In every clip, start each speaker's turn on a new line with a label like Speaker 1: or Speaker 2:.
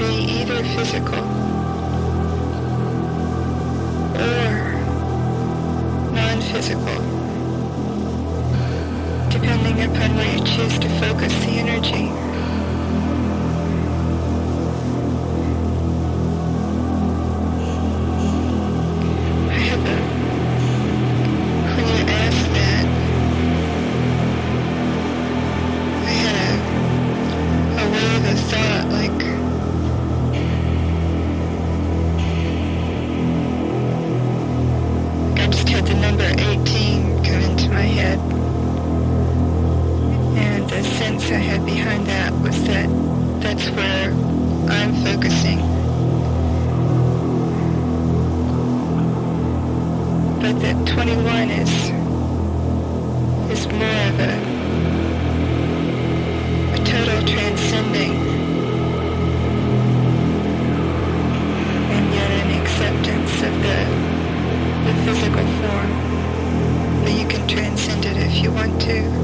Speaker 1: be either physical or non-physical, depending upon where you choose to focus the energy. I had behind that was that that's where I'm focusing. But that 21 is more of a total transcending and yet an acceptance of the physical form. But you can transcend it if you want to.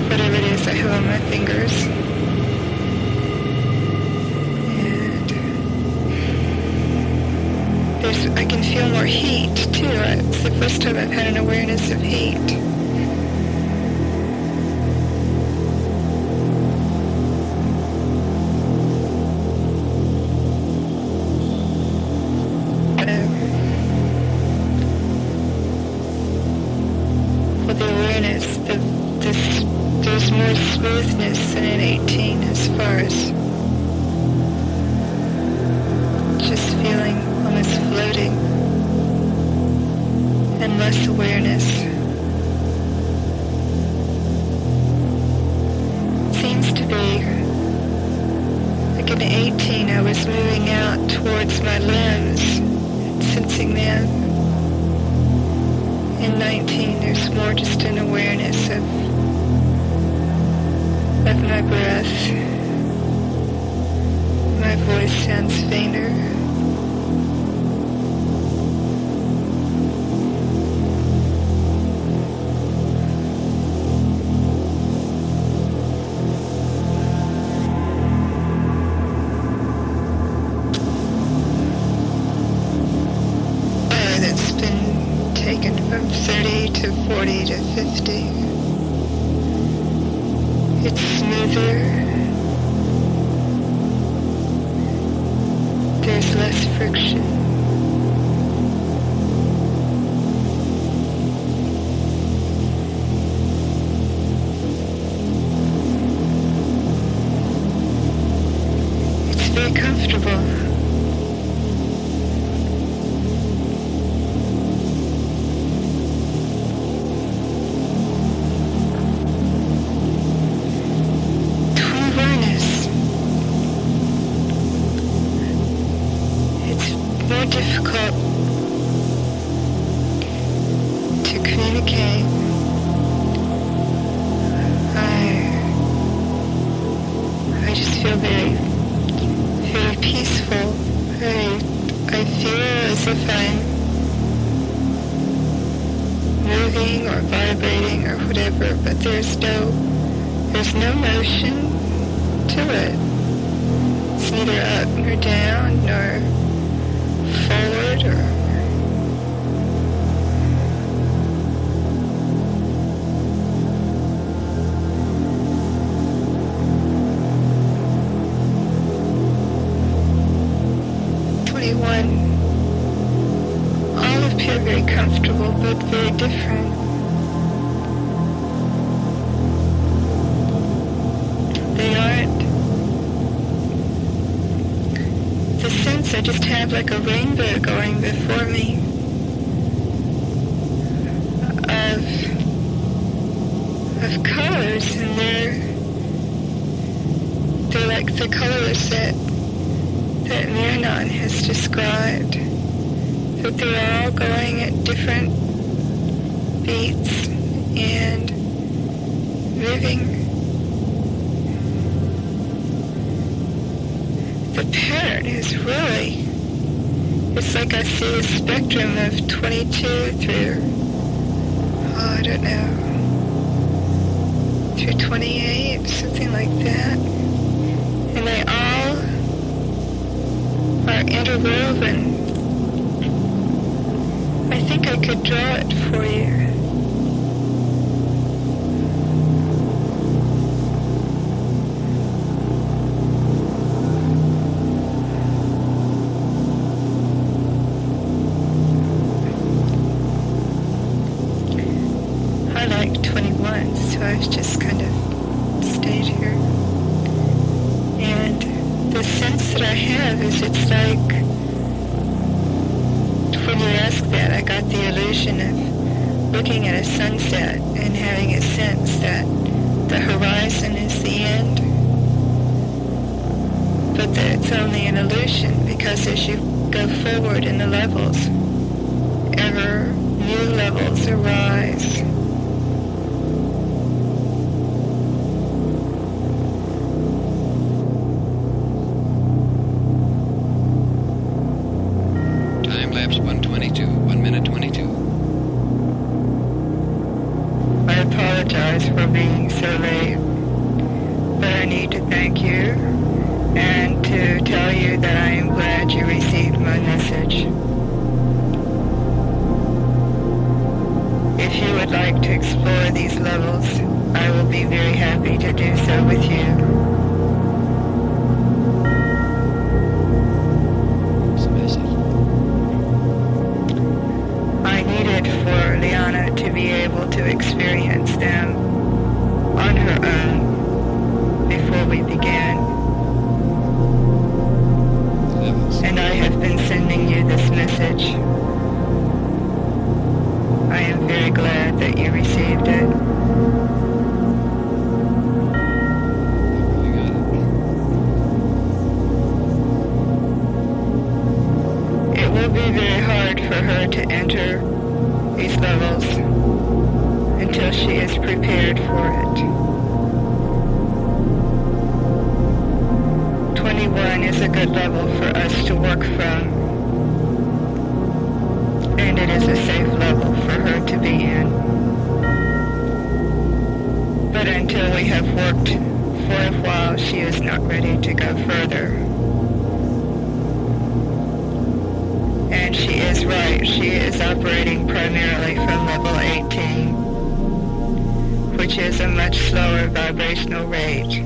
Speaker 1: Whatever it is I have on my fingers. And I can feel more heat too. It's the first time I've had an awareness of heat. For the awareness, there's more smoothness than in 18 as far as just feeling almost floating and less awareness. Seems to be like in 18 I was moving out towards my limbs, sensing them. In 19 there's more just an awareness of my breath. My voice sounds fainter. That's been taken from 30 to 40 to 50. It's smoother. There's less friction. It's very comfortable. Difficult to communicate. I just feel very, very peaceful. I feel as if I'm moving or vibrating or whatever, but there's no motion to it. It's neither up nor down nor forward or all appear very comfortable but very different. They aren't the sense. I just have like a rainbow going before me of colors, and they're like the colors that Mirnon has described, that they're all going at different beats and moving. The pattern is really, it's like I see a spectrum of 22 through, I don't know, through 28, something like that. And they all are interwoven. I think I could draw it for you. I like 21, so I've just kind of stayed here. And the sense that I have is it's like, when you ask that, I got the illusion of looking at a sunset and having a sense that the horizon is the end, but that it's only an illusion, because as you go forward in the levels, ever new levels arise.
Speaker 2: Time-lapse 1:22, 1 minute 22.
Speaker 1: I apologize for being so late, but I need to thank you and to tell you that I am glad you received my message. If you would like to explore these levels, I will be very happy to do so with you.
Speaker 2: What's the message?
Speaker 1: I needed for Liana to be able to experience them on her own before we began.
Speaker 2: Levels.
Speaker 1: And I have been sending you this message. I am very glad that you received it.
Speaker 2: You got it.
Speaker 1: It will be very hard for her to enter these levels until she is prepared for it. 21 is a good level for us to work from, and it is a safe level for her to be in. But until we have worked for a while, she is not ready to go further. And she is right. She is operating primarily from level 18, which is a much slower vibrational rate.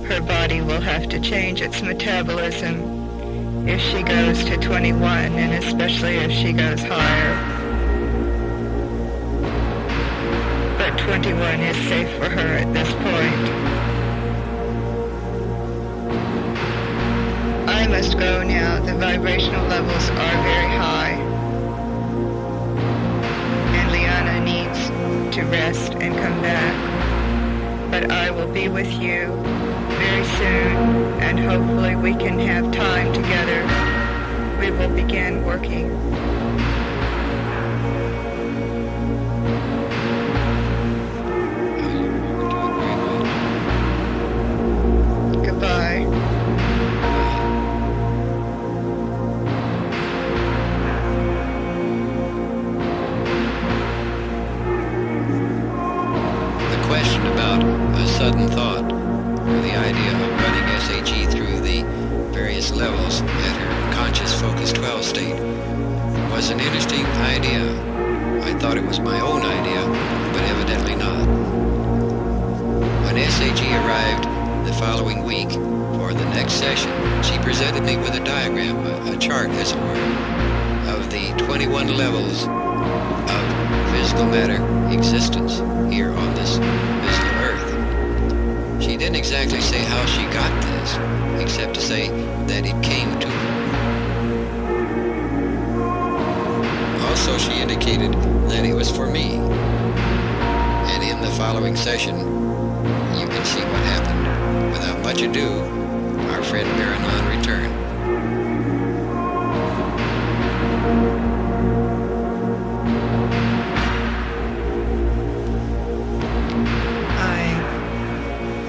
Speaker 1: Her body will have to change its metabolism if she goes to 21, and especially if she goes higher. But 21 is safe for her at this point. I must go now. The vibrational levels are very high. And Liana needs to rest and come back. But I will be with you very soon, and hopefully we can have time together. We will begin working. Goodbye.
Speaker 2: The question about a sudden thought, or the idea of running SAG through the various levels at her conscious focus 12 state, was an interesting idea. I thought it was my own idea, but evidently not. When SAG arrived the following week for the next session, she presented me with a diagram, a chart as it were, of the 21 levels of physical matter existence here on this physical Earth. She didn't exactly say how she got this, except to say that it came to her. Also, she indicated that it was for me. And in the following session, you can see what happened. Without much ado, our friend Baranon returned.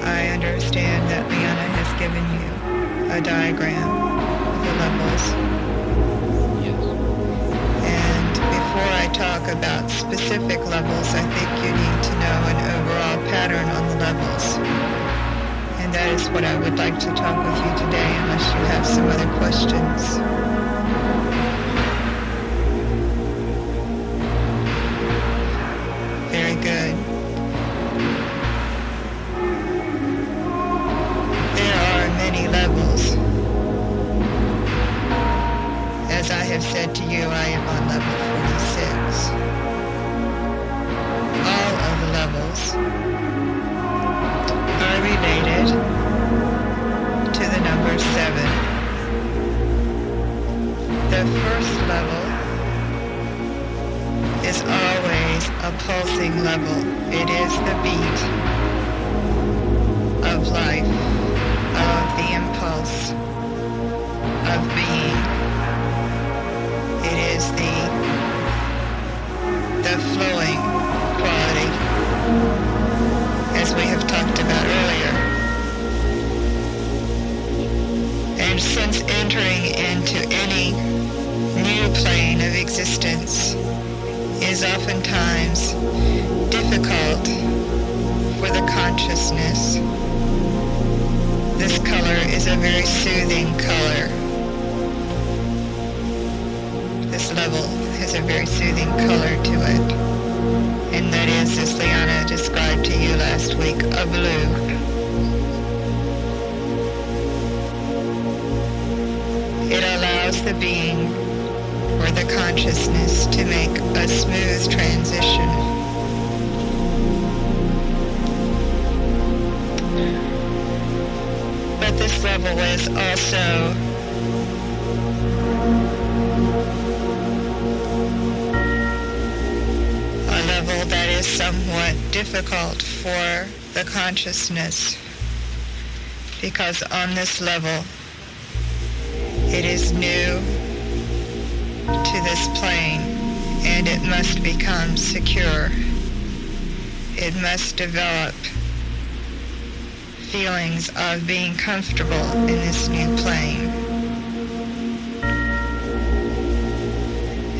Speaker 1: I understand that Liana has given you a diagram of the levels.
Speaker 2: Yes.
Speaker 1: And before I talk about specific levels, I think you need to know an overall pattern on the levels. And that is what I would like to talk with you today, unless you have some other questions. Very good. There are many levels. As I have said to you, I am on level 46. All of the levels are related to the number 7. The first level is always a pulsing level. It is the beat of life, of the impulse of being. It is the flowing quality, as we have talked about earlier. And since entering into any new plane of existence is oftentimes difficult for the consciousness, this color is a very soothing color. This level has a very soothing color to it. and that is, as Liana described to you last week, a blue. It allows the being or the consciousness to make a smooth transition. But this level is also a level that is somewhat difficult for the consciousness, because on this level it is new to this plane, and it must become secure. It must develop feelings of being comfortable in this new plane.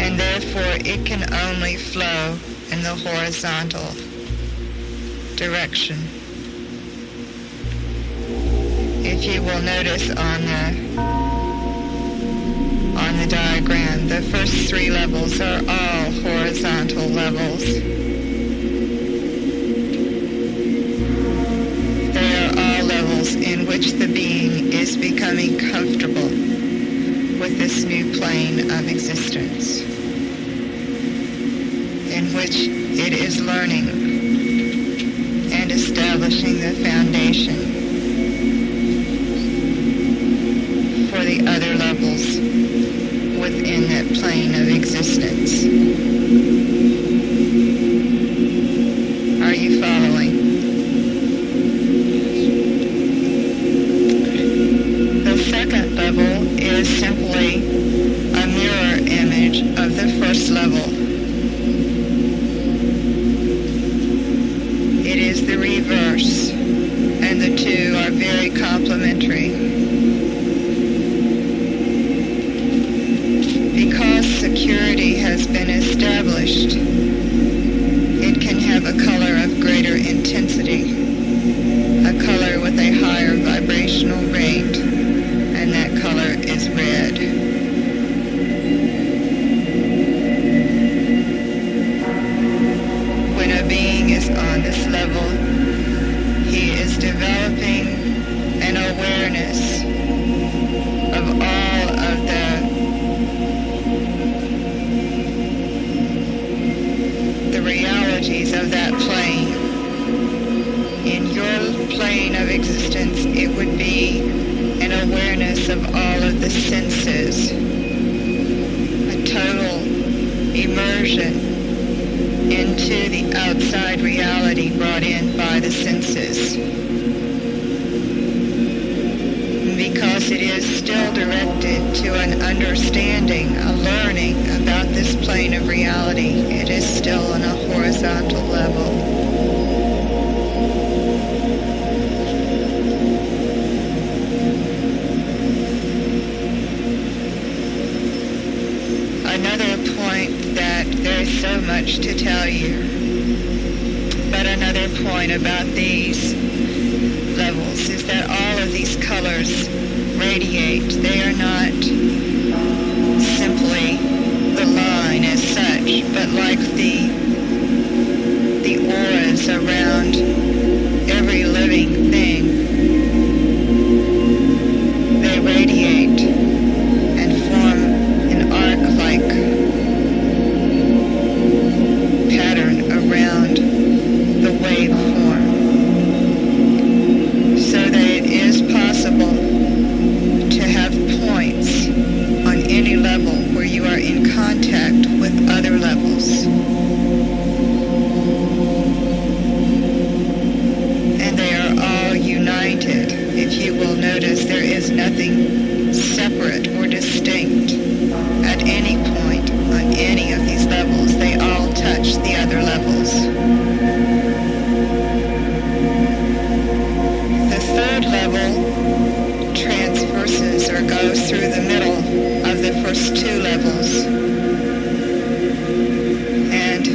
Speaker 1: And therefore it can only flow in the horizontal direction. If you will notice on the diagram, the first three levels are all horizontal levels. They are all levels in which the being is becoming comfortable with this new plane of existence, in which it is learning and establishing the foundation for the other levels within that plane of existence. Are you following? The second level is simply a mirror image of the first level. It is the reverse, and the two are very complementary. Because security has been established, it can have a color of greater intensity, a color with a higher vibrational rate, and that color is red. When a being is on this level, he is developing an awareness of all of the realities of that plane. In your plane of existence, it would be an awareness of all of the senses, a total immersion into the outside reality brought in by the senses. Because it is still directed to an understanding, a learning about this plane of reality, it is still on a horizontal level. Another point that there is so much to tell you, but another point about these levels is that all of these colors radiate. They are not simply the line as such, but like the auras around every living thing. They radiate and form an arc-like pattern around the waveform, so that it is possible to have points on any level where you are in contact with other levels. And they are all united. If you will notice, there is nothing separate or distinct at any point on any of these levels. They all touch the other levels. The third level transverses or goes through the middle of the first two levels, and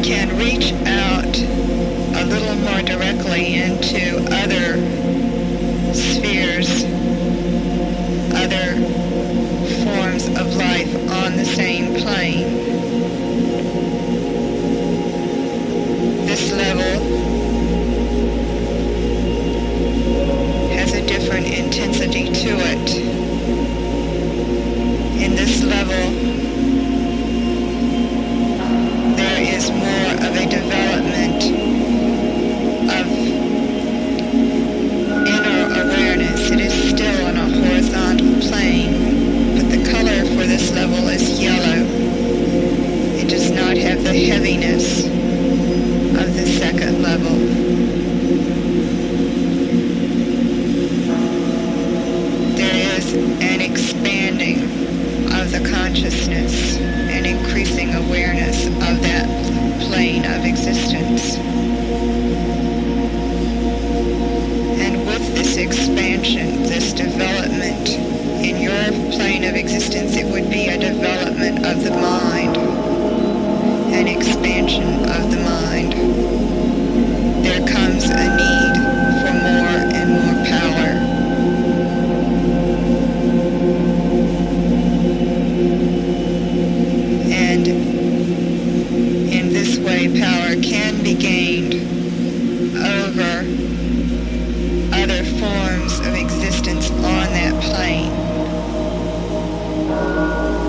Speaker 1: can reach out a little more directly into other spheres, other forms of life on the same plane. because it would be a development of the mind, an expansion of the mind. There comes a need for more and more power. And in this way, power can be gained over other forms of existence on that plane,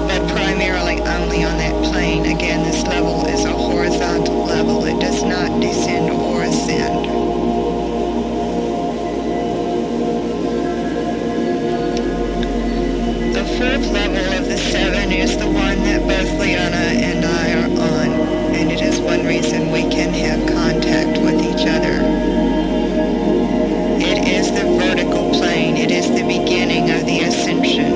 Speaker 1: but primarily only on that plane. Again, this level is a horizontal level. It does not descend or ascend. The fourth level of the seven is the one that both Liana and I are on, and it is one reason we can have contact with each other. It is the vertical plane. It is the beginning of the ascension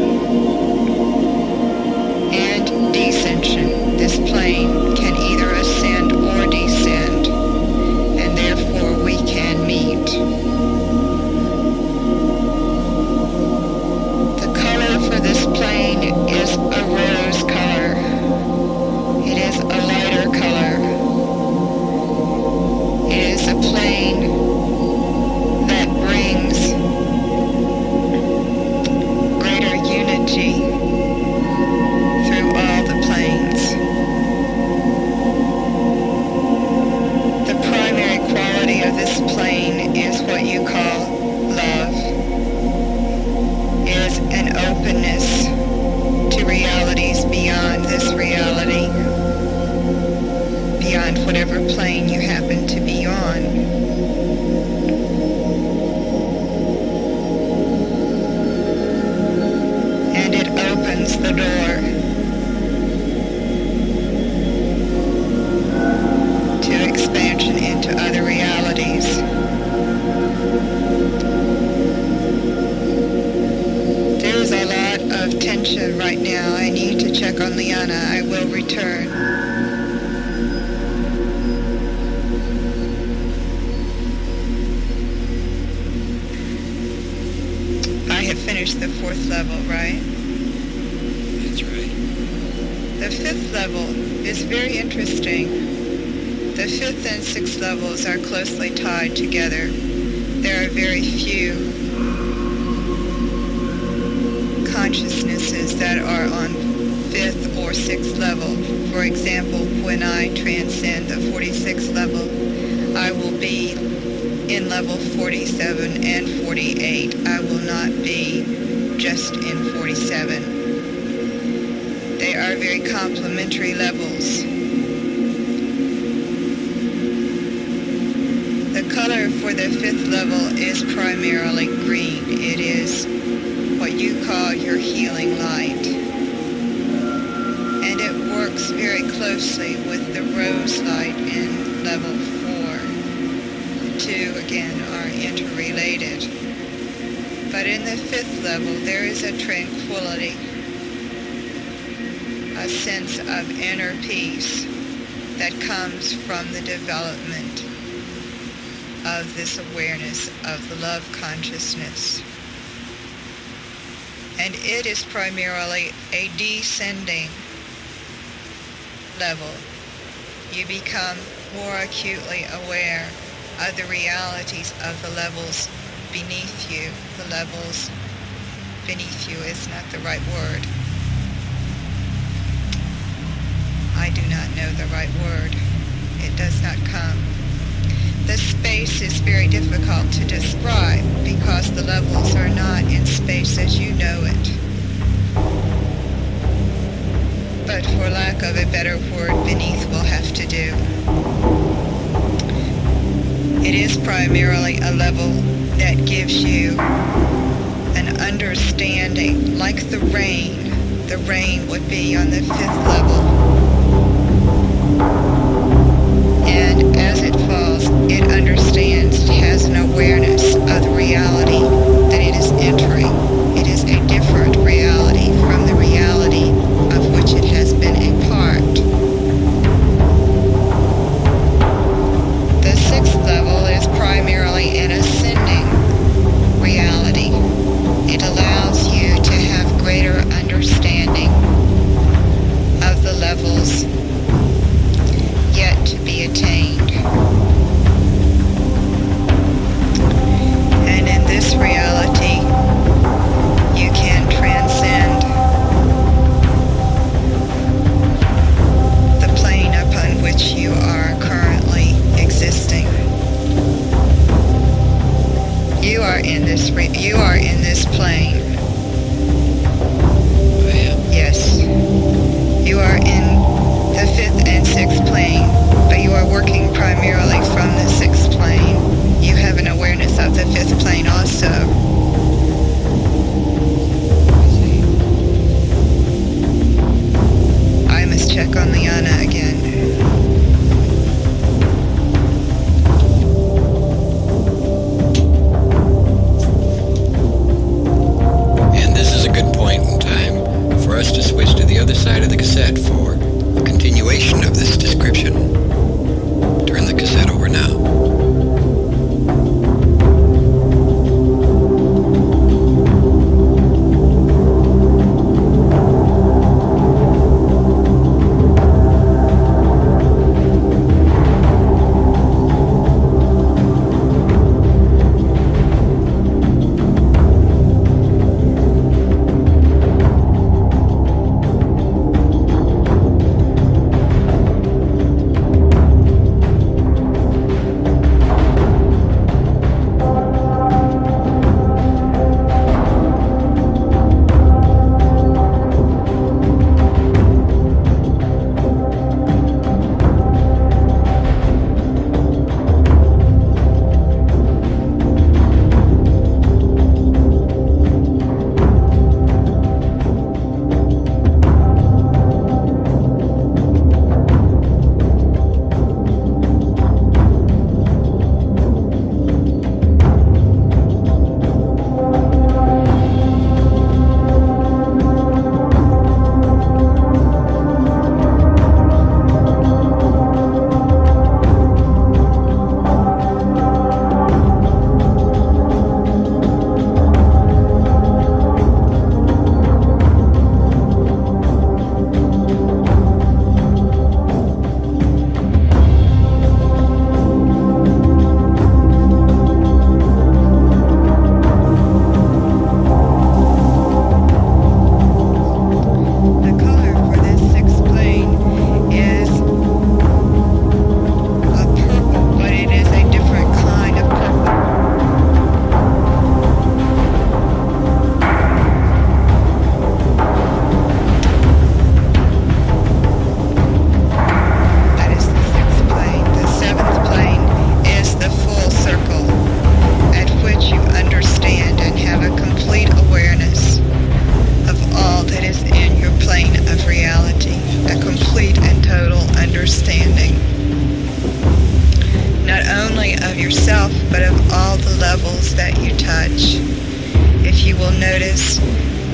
Speaker 1: and descension. This plane can either ascend or descend, and therefore we can meet. The color for this plane is a rose color. It is a lighter color. It is a plane that brings greater unity through all the planes. The primary quality of this plane is what you call love. It is an openness to realities beyond this reality, beyond whatever plane you happen to be on. Opens the door to expansion into other realities. There's a lot of tension right now. I need to check on Liana. I will return. I have finished the fourth level, right? The fifth level is very interesting. The fifth and sixth levels are closely tied together. There are very few consciousnesses that are on fifth or sixth level. For example, when I transcend the 46th level, I will be in level 47 and 48. I will not be just in 47. They are very complementary levels. The color for the fifth level is primarily green. It is what you call your healing light. And it works very closely with the rose light in level 4. The two, again, are interrelated. But in the fifth level, there is a tranquility, a sense of inner peace that comes from the development of this awareness of the love consciousness. And it is primarily a descending level. You become more acutely aware of the realities of the levels beneath you. The levels beneath you is not the right word. I do not know the right word. It does not come. The space is very difficult to describe because the levels are not in space as you know it. But for lack of a better word, beneath will have to do. It is primarily a level that gives you an understanding, like the rain. The rain would be on the fifth level. And as it falls, it understands, it has an awareness of the reality that it is entering. It is a different reality from the reality of which it has been a part. The sixth level is primarily an ascending reality. It allows you to have greater understanding are in this plane.
Speaker 2: I am.
Speaker 1: Yes. You are in the 5th and 6th plane, but you are working primarily from the 6th plane. You have an awareness of the 5th plane also. I must check on Liana again.
Speaker 2: And this is a good point in time for us to switch to the other side of the cassette for a continuation of this description. Turn the cassette over now.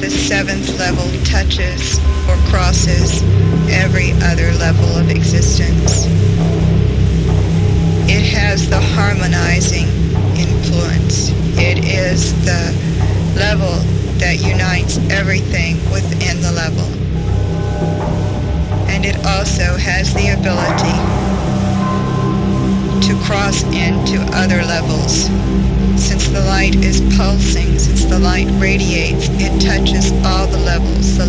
Speaker 1: The 7th level touches or crosses every other level of existence. It has the harmonizing influence. It is the level that unites everything within the level. And it also has the ability to cross into other levels. Since the light is pulsing, since the light radiates, it touches all the levels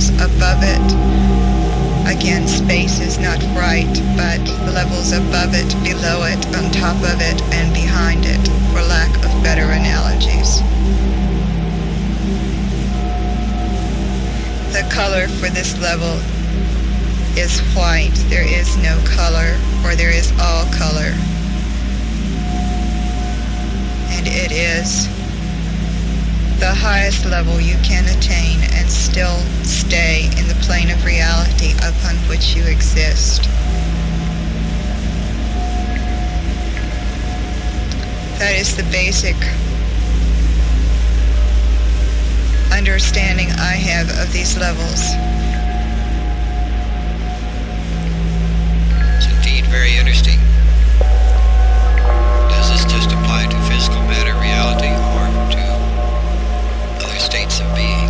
Speaker 1: above it. Again, space is not right, but the levels above it, below it, on top of it, and behind it, for lack of better analogies. The color for this level is white. There is no color, or there is all color. And it is the highest level you can attain and still stay in the plane of reality upon which you exist. That is the basic understanding I have of these levels.
Speaker 2: It's indeed very interesting. Does this just apply to physical matter reality or to other states of being?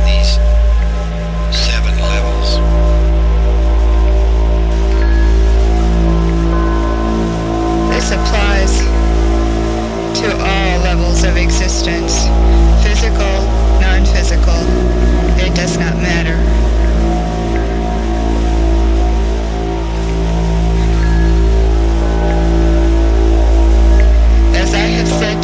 Speaker 2: These 7 levels.
Speaker 1: This applies to all levels of existence, physical, non-physical. It does not matter. As I have said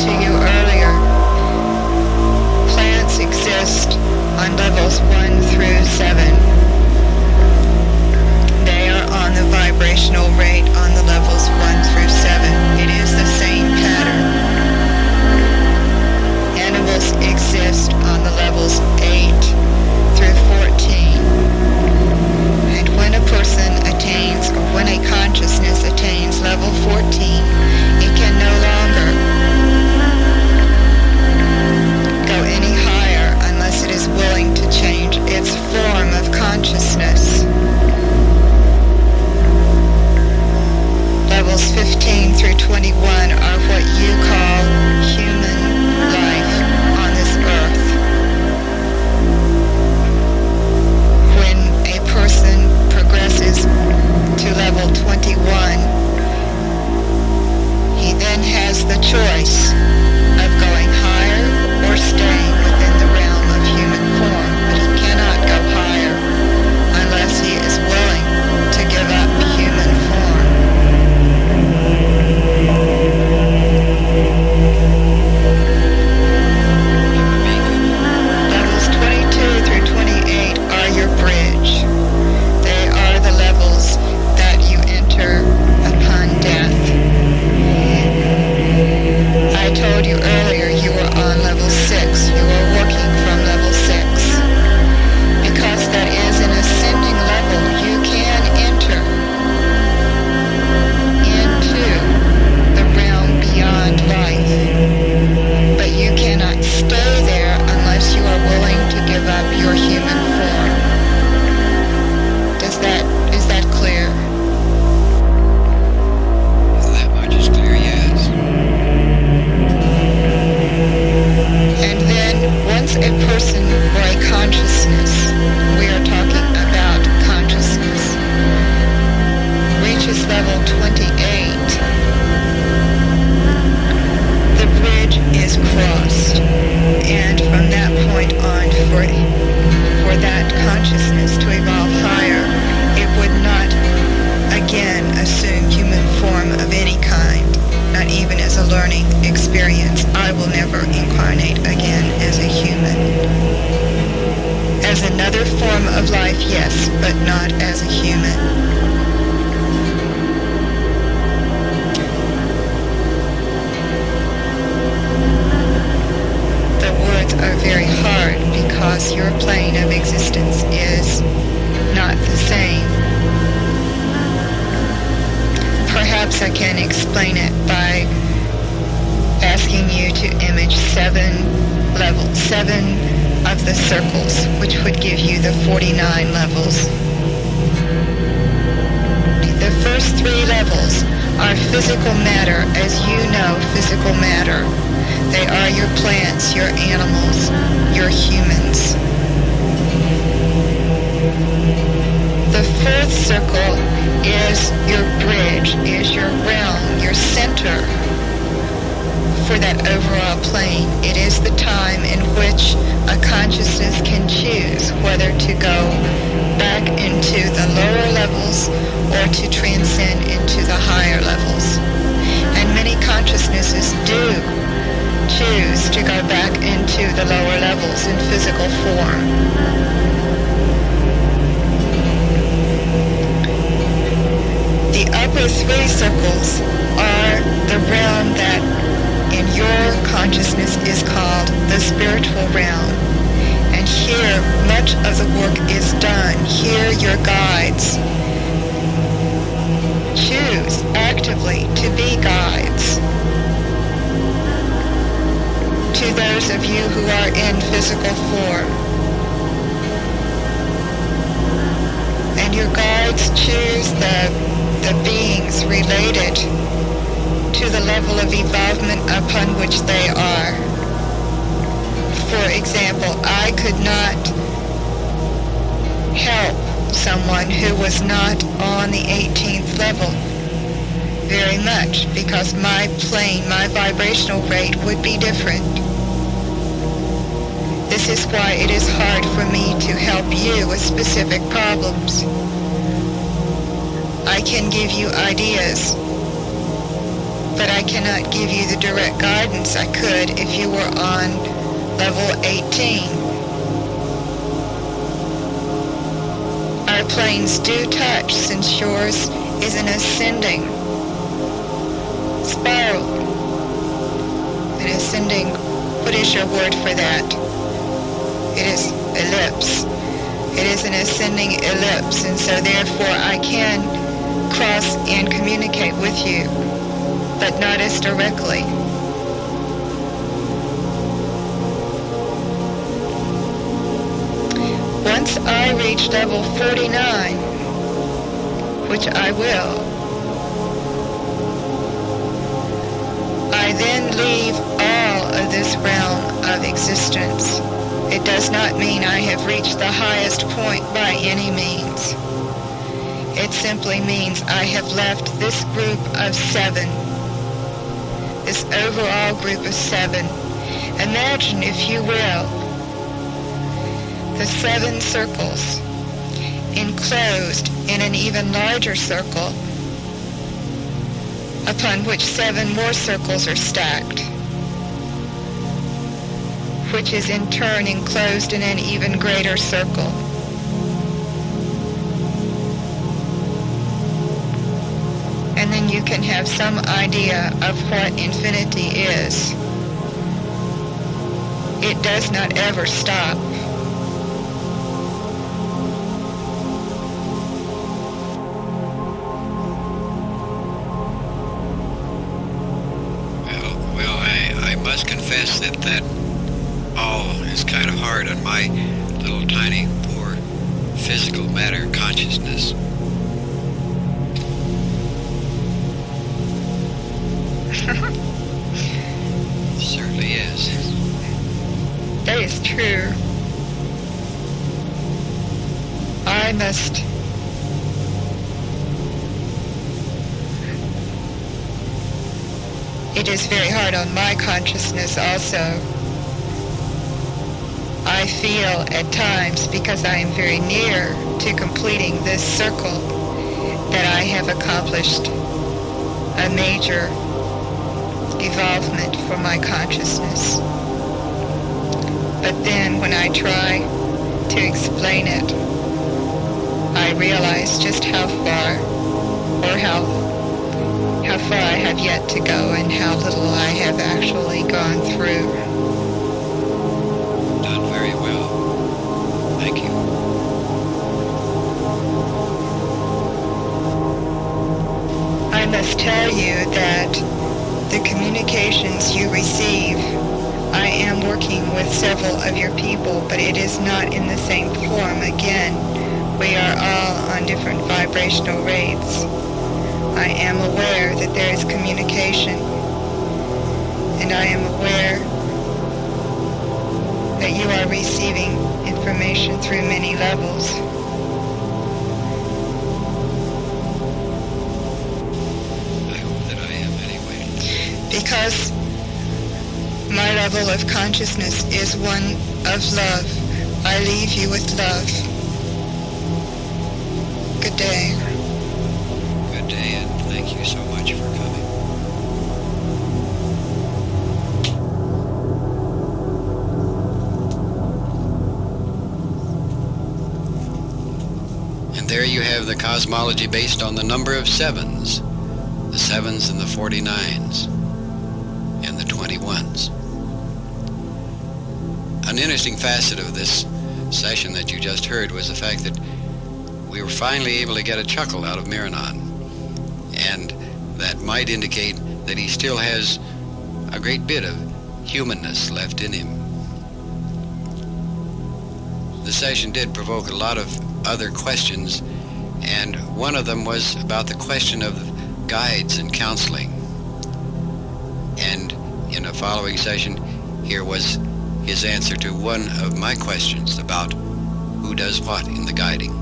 Speaker 1: the choice of going higher or staying within the realm of human form, but he cannot go higher unless he is willing to give up human form. Levels 22 through 28 are your bridge. They are the levels that you enter upon death. I told you earlier you were on level 6. You are working from level 6. Because that is an ascending level, you can enter into the realm beyond life. But you cannot stay there unless you are willing to give up your human form. Is that clear?
Speaker 2: That much is clear, yes.
Speaker 1: And then once a person or a consciousness, we are talking about consciousness, reaches level 28, the bridge is crossed. And from that point on, for that consciousness to evolve higher, it would not again assume human form of any kind, not even as a learning experience. I will never incarnate again as a human. As another form of life, yes, but not as a human. The words are very hard because your plane of existence is not the same. Perhaps I can explain it by asking you to image level 7 of the circles, which would give you the 49 levels. The first 3 levels are physical matter, as you know physical matter. They are your plants, your animals, your humans. The 4th circle is your bridge, is your realm, your center for that overall plane. It is the time in which a consciousness can choose whether to go back into the lower levels or to transcend into the higher levels. And many consciousnesses do choose to go back into the lower levels in physical form. The upper 3 circles are the realm that in your consciousness is called the spiritual realm. And here much of the work is done. Here your guides choose actively to be guides to those of you who are in physical form. And your guides choose the beings related to the level of evolvement upon which they are. For example, I could not help someone who was not on the 18th level very much because my plane, my vibrational rate would be different. This is why it is hard for me to help you with specific problems. I can give you ideas, but I cannot give you the direct guidance I could if you were on level 18. Our planes do touch since yours is an ascending spiral. An ascending, what is your word for that? It is ellipse. It is an ascending ellipse, and so therefore I can cross and communicate with you, but not as directly. Once I reach level 49, which I will, I then leave all of this realm of existence. It does not mean I have reached the highest point by any means. It simply means I have left this group of 7, this this overall group of 7. Imagine, if you will, the 7 circles enclosed in an even larger circle upon which 7 more circles are stacked, which is in turn enclosed in an even greater circle. And then you can have some idea of what infinity is. It does not ever stop.
Speaker 2: Well, I must confess that all is kind of hard on my little tiny poor physical matter consciousness. Certainly is.
Speaker 1: That is true. I must It is very hard on my consciousness also. I feel at times, because I am very near to completing this circle, that I have accomplished a major evolvement for my consciousness. But then when I try to explain it, I realize just how far, or how far I have yet to go and how little I have actually gone through.
Speaker 2: Done very well. Thank you.
Speaker 1: I must tell you that the communications you receive, I am working with several of your people, but it is not in the same form. Again, we are all on different vibrational rates. I am aware that there is communication, and I am aware that you are receiving information through many levels.
Speaker 2: I hope that I am anyway.
Speaker 1: Because my level of consciousness is one of love. I leave you with love. Good day.
Speaker 2: Good day, and thank you so much for coming. And there you have the cosmology based on the number of 7s. The 7s and the 49s. And the 21s. An interesting facet of this session that you just heard was the fact that we were finally able to get a chuckle out of Miranon. And that might indicate that he still has a great bit of humanness left in him. The session did provoke a lot of other questions, and one of them was about the question of guides and counseling. And in a following session, here was his answer to one of my questions about who does what in the guiding.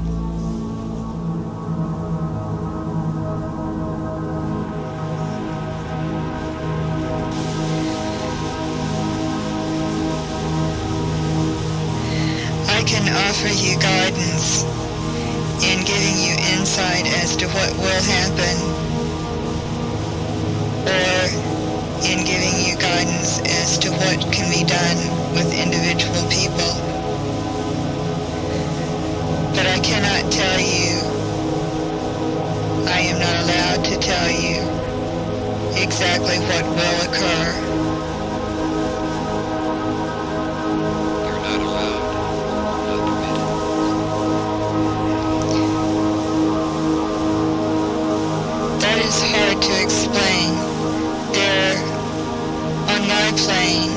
Speaker 1: I can offer you guidance in giving you insight as to what will happen, or in giving you guidance as to what can be done with individual people. But I cannot tell you, I am not allowed to tell you exactly what will occur.
Speaker 2: You're not allowed, not permitted.
Speaker 1: That is hard to explain. On my plane,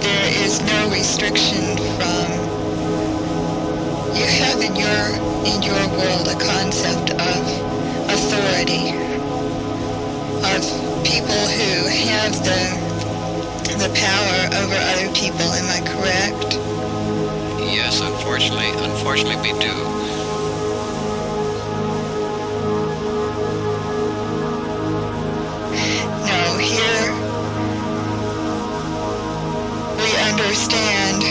Speaker 1: there is no restriction from, you have in your world a concept of authority, of people who have the power over other people. Am I correct?
Speaker 2: Yes, unfortunately we do.
Speaker 1: No, here understand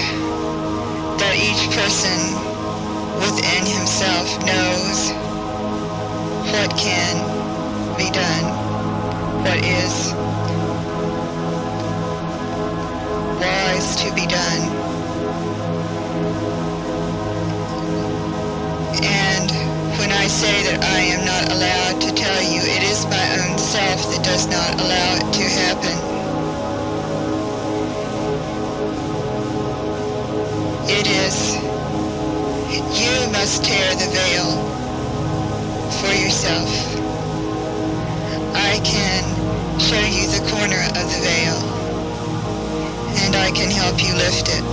Speaker 1: that each person within himself knows what can be done, what is wise to be done. And when I say that I am not allowed to tell you, it is my own self that does not allow it to happen. It is, you must tear the veil for yourself. I can show you the corner of the veil, and I can help you lift it,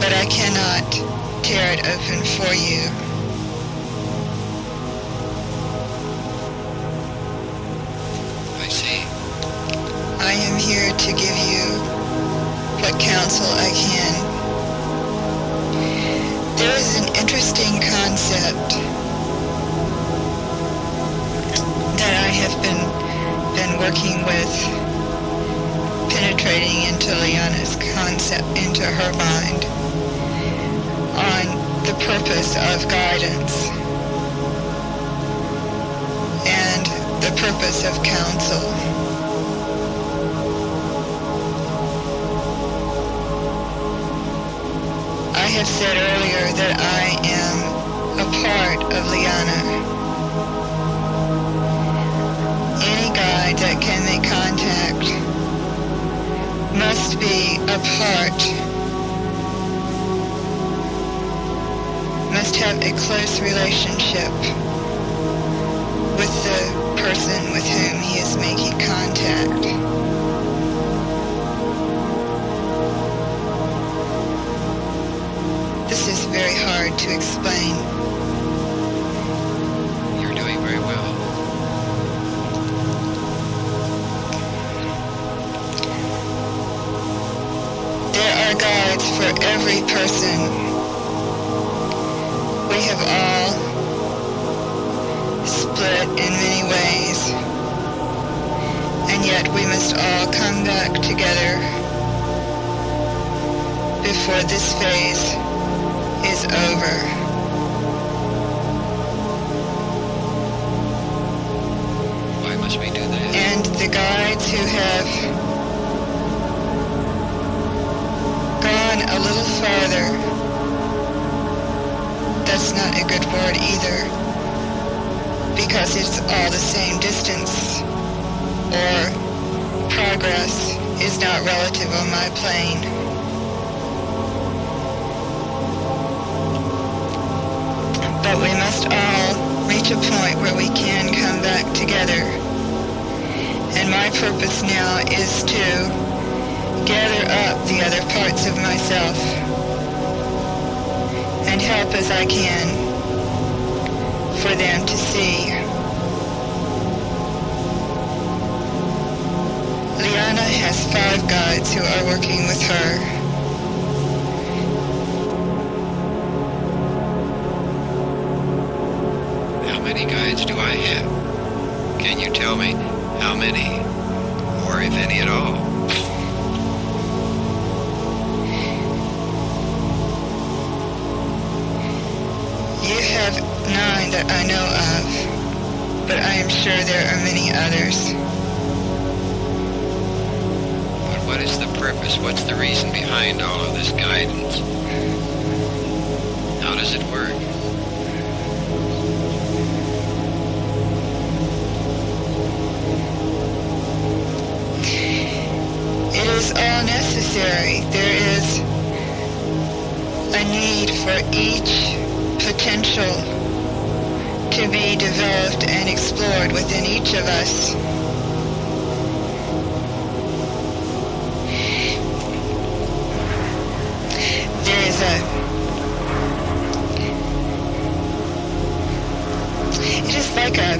Speaker 1: but I cannot tear it open for you.
Speaker 2: I see.
Speaker 1: I am here to give you what counsel I can. There is an interesting concept that I have been working with, penetrating into Liana's concept, into her mind, on the purpose of guidance and the purpose of counsel. I have said earlier that I am a part of Liana. Any guide that can make contact must be a part, must have a close relationship with the person with whom he is making contact. This is very hard to explain.
Speaker 2: You're doing very well.
Speaker 1: There are guides for every person. We have all split in many ways, and yet we must all come back together before this phase is over.
Speaker 2: Why must we do that?
Speaker 1: And the guides who have gone a little farther, that's not a good word either, because it's all the same distance, or progress is not relative on my plane. But we must all reach a point where we can come back together. And my purpose now is to gather up the other parts of myself and help as I can for them to see. Liana has 5 guides who are working with her.
Speaker 2: How many guides do I have? Can you tell me how many, or if any at all?
Speaker 1: You have 9 that I know of, but I am sure there are many others.
Speaker 2: But what is the purpose? What's the reason behind all of this guidance? How does it work?
Speaker 1: It is all necessary. There is a need for each potential to be developed and explored within each of us. There is it is like a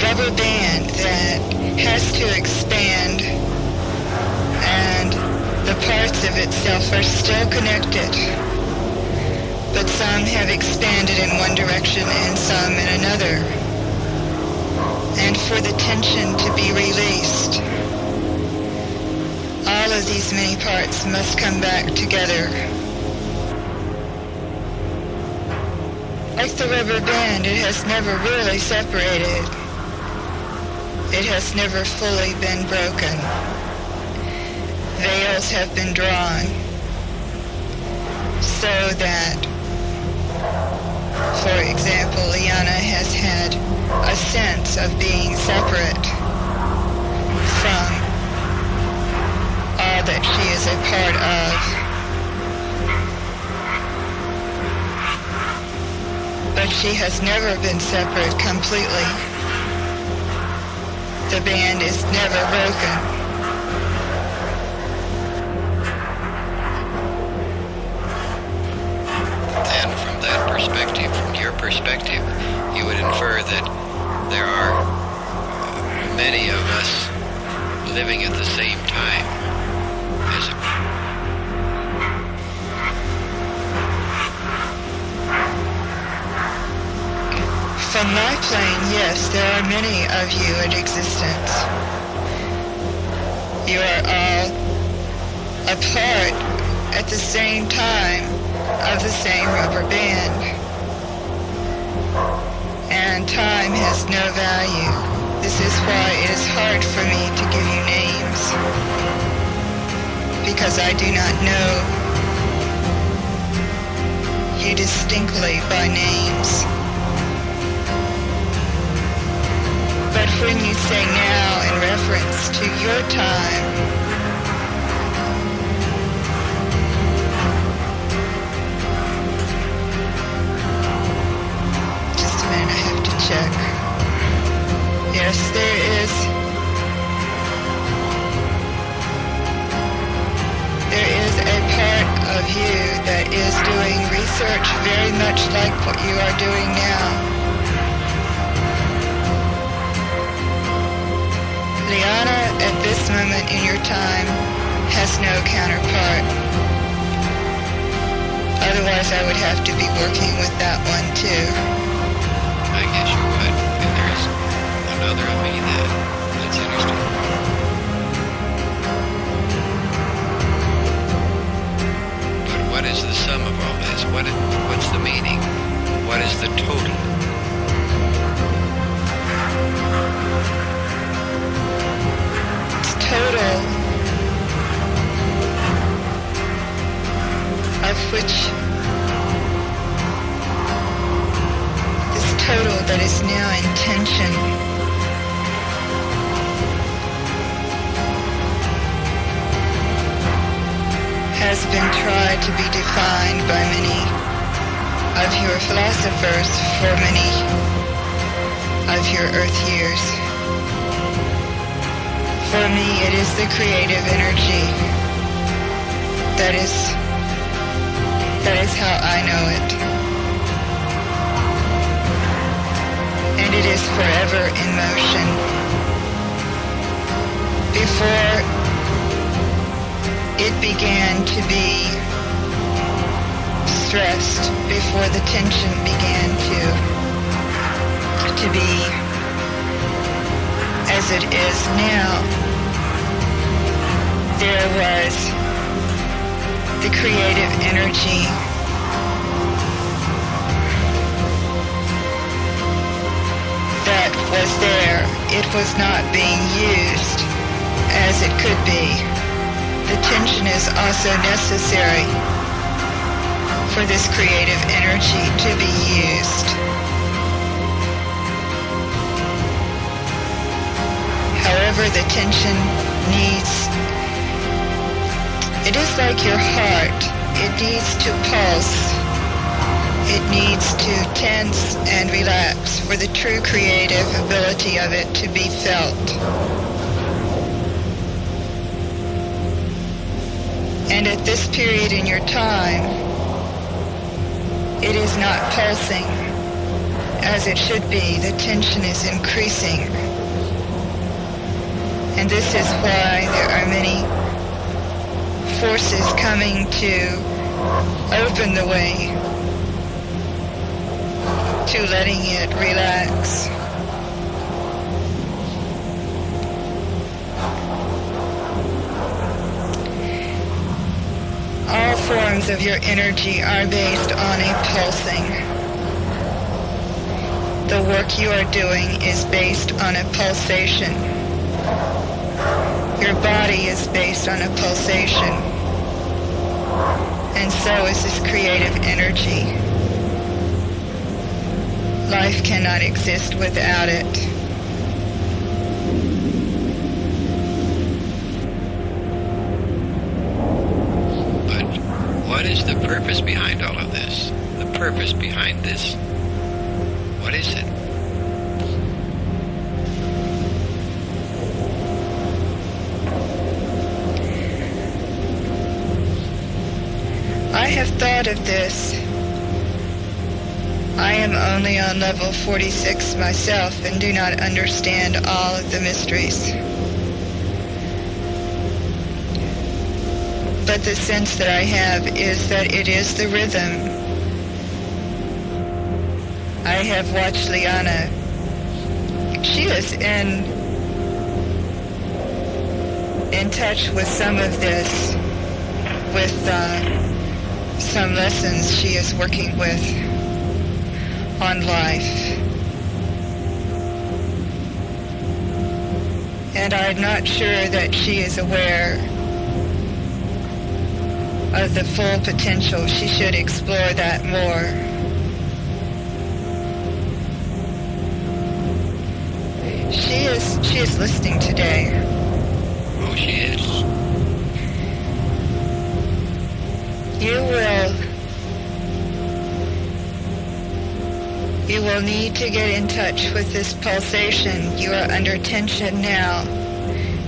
Speaker 1: rubber band that has to expand, and the parts of itself are still connected, but some have expanded in one direction and some in another. And for the tension to be released, all of these many parts must come back together. Like the rubber band, it has never really separated. It has never fully been broken. Veils have been drawn so that, for example, Liana has had a sense of being separate from all that she is a part of. But she has never been separate completely. The band is never broken.
Speaker 2: From your perspective, you would infer that there are many of us living at the same time, as it were.
Speaker 1: From my plane, yes, there are many of you in existence. You are all a part at the same time of the same rubber band. And time has no value. This is why it is hard for me to give you names, because I do not know you distinctly by names. But when you say now in reference to your time, check. Yes, there is a part of you that is doing research very much like what you are doing now. Liana, at this moment in your time, has no counterpart. Otherwise, I would have to be working with that one too.
Speaker 2: I guess you would. And there's another of me that's interesting. But what is the sum of all this? What's the meaning? What is the total?
Speaker 1: It's total of which total that is now intention. Has been tried to be defined by many of your philosophers for many of your Earth years. For me, it is the creative energy. That is how I know it. And it is forever in motion. Before it began to be stressed, before the tension began to be as it is now, there was the creative energy that was there. It was not being used as it could be. The tension is also necessary for this creative energy to be used. However, the tension it is like your heart. It needs to pulse. It needs to tense and relax for the true creative ability of it to be felt. And at this period in your time, it is not pulsing as it should be. The tension is increasing. And this is why there are many forces coming to open the way to letting it relax. vibrations of your energy are based on a pulsing. The work you are doing is based on a pulsation. Your body is based on a pulsation. And so is this creative energy. Life cannot exist without it.
Speaker 2: What is the purpose behind all of this? The purpose behind this. What is it?
Speaker 1: I have thought of this. I am only on level 46 myself and do not understand all of the mysteries. But the sense that I have is that it is the rhythm. I have watched Liana. She is in touch with some of this, with some lessons she is working with on life. And I'm not sure that she is aware of the full potential. She should explore that more. She is listening today.
Speaker 2: Oh, she is.
Speaker 1: You will need to get in touch with this pulsation. You are under tension now.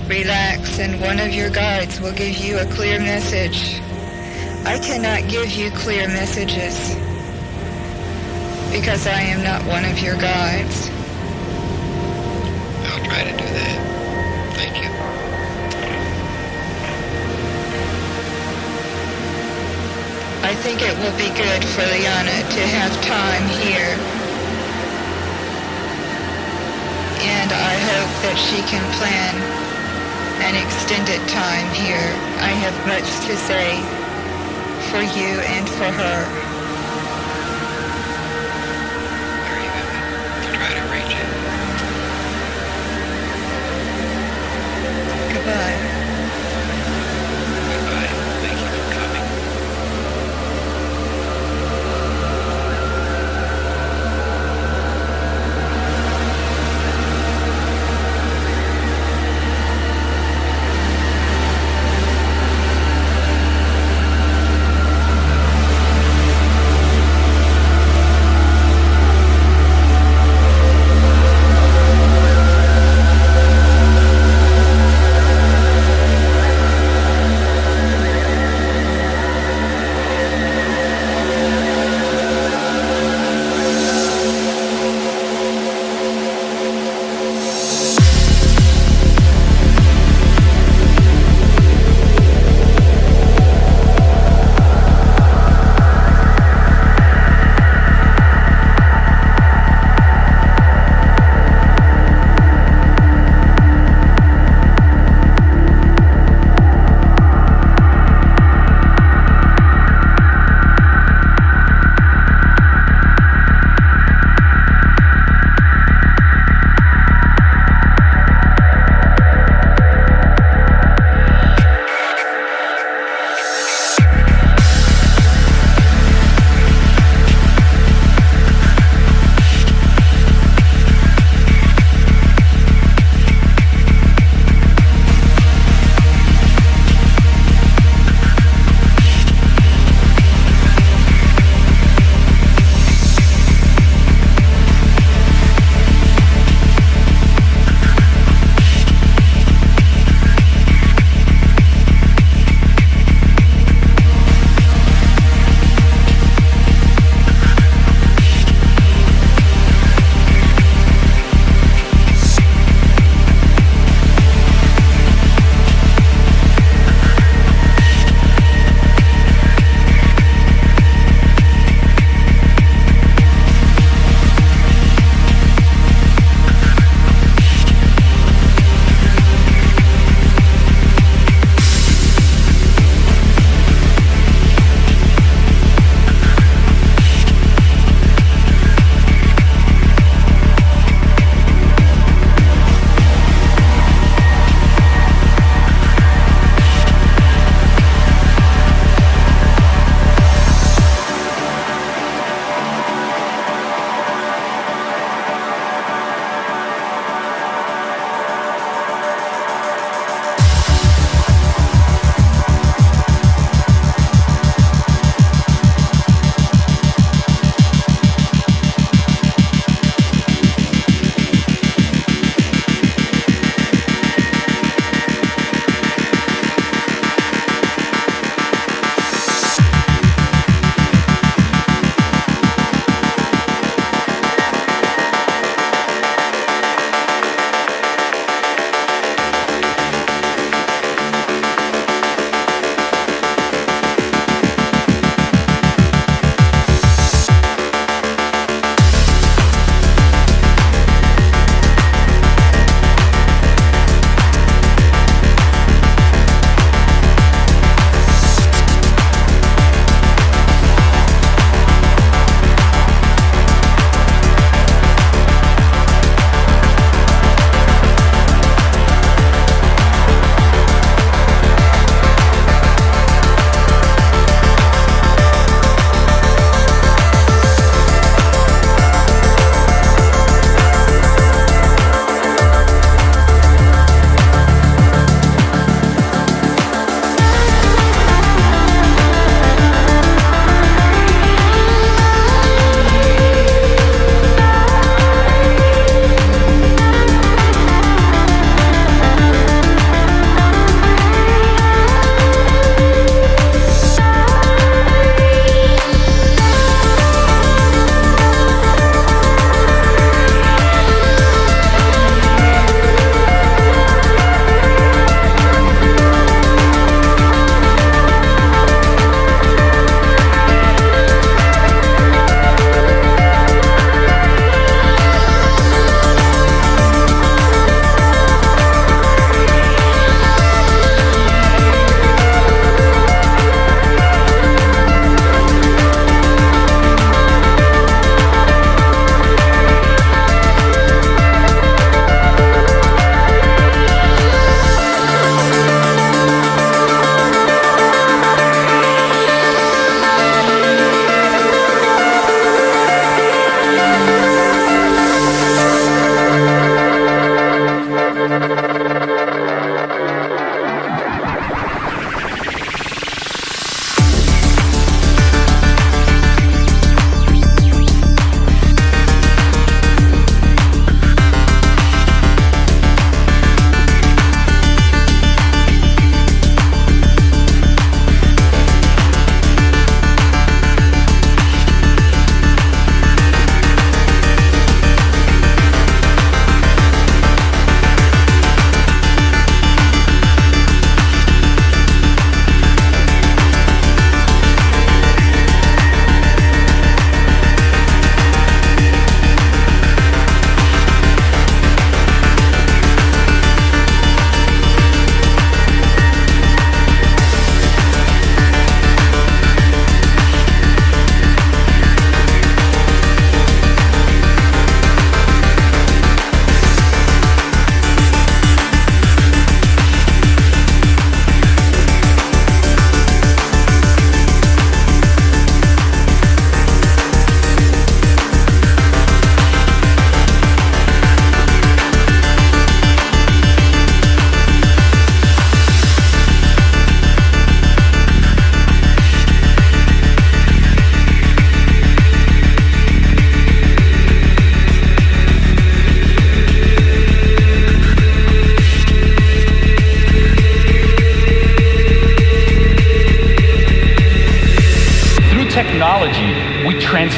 Speaker 1: Relax, and one of your guides will give you a clear message. I cannot give you clear messages because I am not one of your guides.
Speaker 2: I'll try to do that. Thank you.
Speaker 1: I think it will be good for Liana to have time here. And I hope that she can plan an extended time here. I have much to say for you and for her.
Speaker 2: Very good. I'll try to arrange it.
Speaker 1: Goodbye.
Speaker 2: Goodbye. Thank you for coming.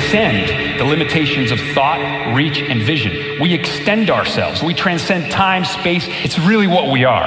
Speaker 3: transcend the limitations of thought, reach, and vision. We extend ourselves. We transcend time, space. It's really what we are.